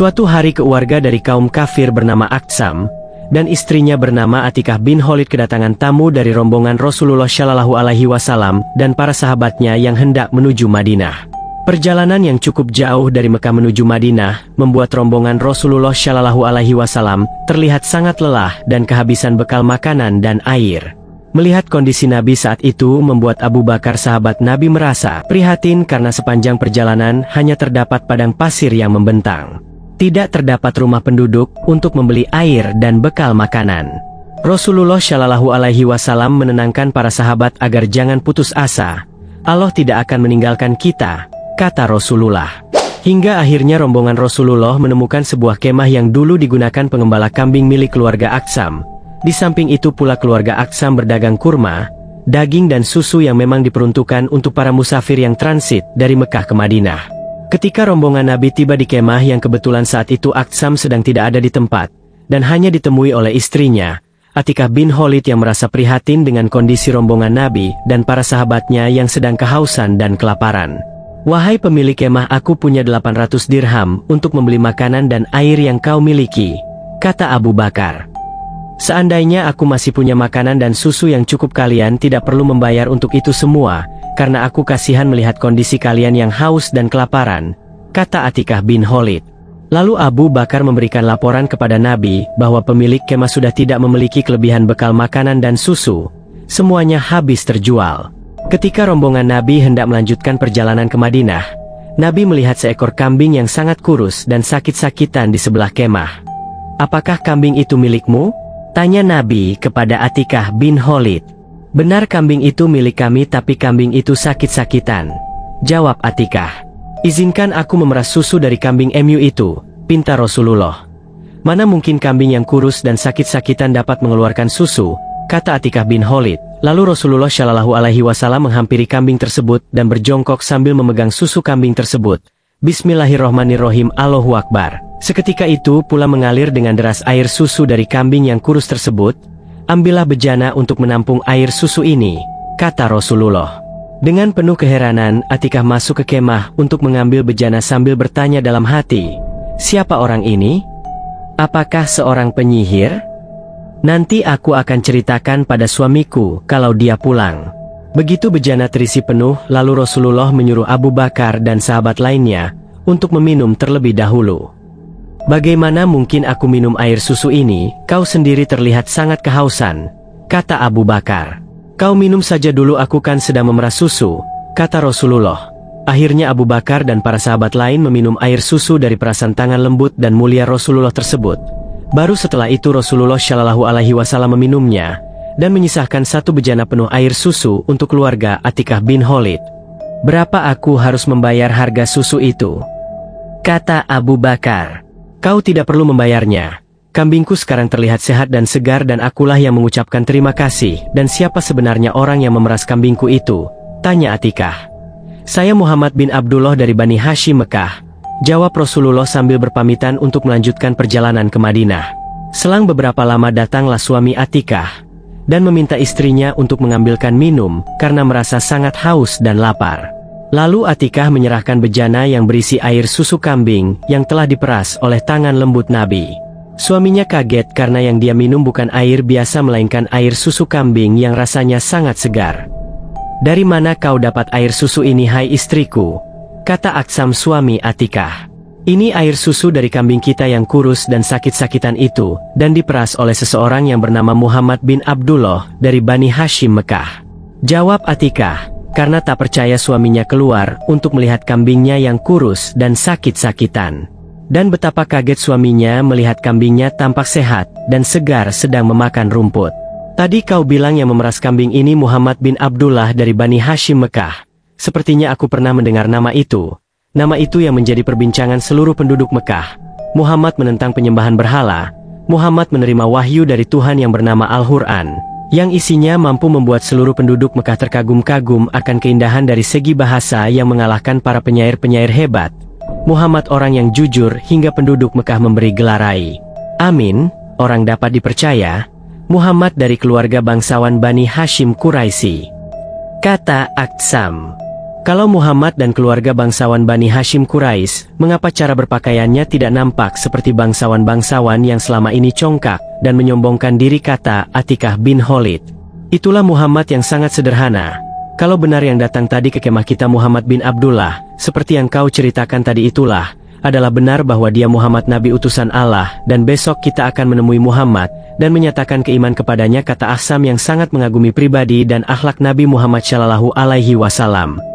Suatu hari keluarga dari kaum kafir bernama Aqsam dan istrinya bernama Atikah bin Khalid kedatangan tamu dari rombongan Rasulullah Shallallahu Alaihi Wasallam dan para sahabatnya yang hendak menuju Madinah. Perjalanan yang cukup jauh dari Mekah menuju Madinah membuat rombongan Rasulullah Shallallahu Alaihi Wasallam terlihat sangat lelah dan kehabisan bekal makanan dan air. Melihat kondisi Nabi saat itu membuat Abu Bakar sahabat Nabi merasa prihatin karena sepanjang perjalanan hanya terdapat padang pasir yang membentang. Tidak terdapat rumah penduduk untuk membeli air dan bekal makanan. Rasulullah Shallallahu Alaihi Wasallam menenangkan para sahabat agar jangan putus asa. Allah tidak akan meninggalkan kita, kata Rasulullah. Hingga akhirnya rombongan Rasulullah menemukan sebuah kemah yang dulu digunakan pengembala kambing milik keluarga Aqsam. Di samping itu pula keluarga Aqsam berdagang kurma, daging dan susu yang memang diperuntukkan untuk para musafir yang transit dari Mekah ke Madinah. Ketika rombongan Nabi tiba di kemah yang kebetulan saat itu Aqsam sedang tidak ada di tempat, dan hanya ditemui oleh istrinya, Atikah bin Khalid yang merasa prihatin dengan kondisi rombongan Nabi dan para sahabatnya yang sedang kehausan dan kelaparan. Wahai pemilik kemah, aku punya 800 dirham untuk membeli makanan dan air yang kau miliki, kata Abu Bakar. Seandainya aku masih punya makanan dan susu yang cukup, kalian tidak perlu membayar untuk itu semua, karena aku kasihan melihat kondisi kalian yang haus dan kelaparan, kata Atikah bin Khalid. Lalu Abu Bakar memberikan laporan kepada Nabi bahwa pemilik kemah sudah tidak memiliki kelebihan bekal makanan dan susu. Semuanya habis terjual. Ketika rombongan Nabi hendak melanjutkan perjalanan ke Madinah, Nabi melihat seekor kambing yang sangat kurus dan sakit-sakitan di sebelah kemah. Apakah kambing itu milikmu? Tanya Nabi kepada Atikah bin Khalid. Benar, kambing itu milik kami, tapi kambing itu sakit-sakitan, jawab Atikah. Izinkan aku memeras susu dari kambing MU itu, pinta Rasulullah. Mana mungkin kambing yang kurus dan sakit-sakitan dapat mengeluarkan susu, kata Atikah bin Khalid. Lalu Rasulullah Shallallahu Alaihi Wasallam menghampiri kambing tersebut dan berjongkok sambil memegang susu kambing tersebut. Bismillahirrohmanirrohim, Allahu Akbar. Seketika itu pula mengalir dengan deras air susu dari kambing yang kurus tersebut. Ambillah bejana untuk menampung air susu ini, kata Rasulullah. Dengan penuh keheranan, Atikah masuk ke kemah untuk mengambil bejana sambil bertanya dalam hati, siapa orang ini? Apakah seorang penyihir? Nanti aku akan ceritakan pada suamiku kalau dia pulang. Begitu bejana terisi penuh, lalu Rasulullah menyuruh Abu Bakar dan sahabat lainnya untuk meminum terlebih dahulu. Bagaimana mungkin aku minum air susu ini? Kau sendiri terlihat sangat kehausan, kata Abu Bakar. Kau minum saja dulu, aku kan sedang memeras susu, kata Rasulullah. Akhirnya Abu Bakar dan para sahabat lain meminum air susu dari perasan tangan lembut dan mulia Rasulullah tersebut. Baru setelah itu Rasulullah Shallallahu Alaihi Wasallam meminumnya dan menyisahkan satu bejana penuh air susu untuk keluarga Atikah bin Khalid. Berapa aku harus membayar harga susu itu? Kata Abu Bakar. Kau tidak perlu membayarnya. Kambingku sekarang terlihat sehat dan segar dan akulah yang mengucapkan terima kasih. Dan siapa sebenarnya orang yang memeras kambingku itu? Tanya Atikah. Saya Muhammad bin Abdullah dari Bani Hashim Mekah, jawab Rasulullah sambil berpamitan untuk melanjutkan perjalanan ke Madinah. Selang beberapa lama datanglah suami Atikah dan meminta istrinya untuk mengambilkan minum karena merasa sangat haus dan lapar. Lalu Atikah menyerahkan bejana yang berisi air susu kambing yang telah diperas oleh tangan lembut Nabi. Suaminya kaget karena yang dia minum bukan air biasa melainkan air susu kambing yang rasanya sangat segar. Dari mana kau dapat air susu ini, hai istriku? Kata Aqsam suami Atikah. Ini air susu dari kambing kita yang kurus dan sakit-sakitan itu, dan diperas oleh seseorang yang bernama Muhammad bin Abdullah dari Bani Hashim Mekah, jawab Atikah. Karena tak percaya suaminya keluar untuk melihat kambingnya yang kurus dan sakit-sakitan. Dan betapa kaget suaminya melihat kambingnya tampak sehat dan segar sedang memakan rumput. Tadi kau bilang yang memeras kambing ini Muhammad bin Abdullah dari Bani Hashim Mekah. Sepertinya aku pernah mendengar nama itu. Nama itu yang menjadi perbincangan seluruh penduduk Mekah. Muhammad menentang penyembahan berhala. Muhammad menerima wahyu dari Tuhan yang bernama Al-Quran, yang isinya mampu membuat seluruh penduduk Mekah terkagum-kagum akan keindahan dari segi bahasa yang mengalahkan para penyair-penyair hebat. Muhammad orang yang jujur hingga penduduk Mekah memberi gelar Rai. Amin, orang dapat dipercaya. Muhammad dari keluarga bangsawan Bani Hashim Quraisy, kata Aqsam. Kalau Muhammad dan keluarga bangsawan Bani Hashim Quraisy, mengapa cara berpakaiannya tidak nampak seperti bangsawan-bangsawan yang selama ini congkak dan menyombongkan diri, kata Atikah bin Khalid. Itulah Muhammad yang sangat sederhana. Kalau benar yang datang tadi ke kemah kita Muhammad bin Abdullah, seperti yang kau ceritakan tadi itulah, adalah benar bahwa dia Muhammad Nabi utusan Allah, dan besok kita akan menemui Muhammad, dan menyatakan keiman kepadanya, kata Ahsam yang sangat mengagumi pribadi dan akhlak Nabi Muhammad Shallallahu Alaihi Wasallam.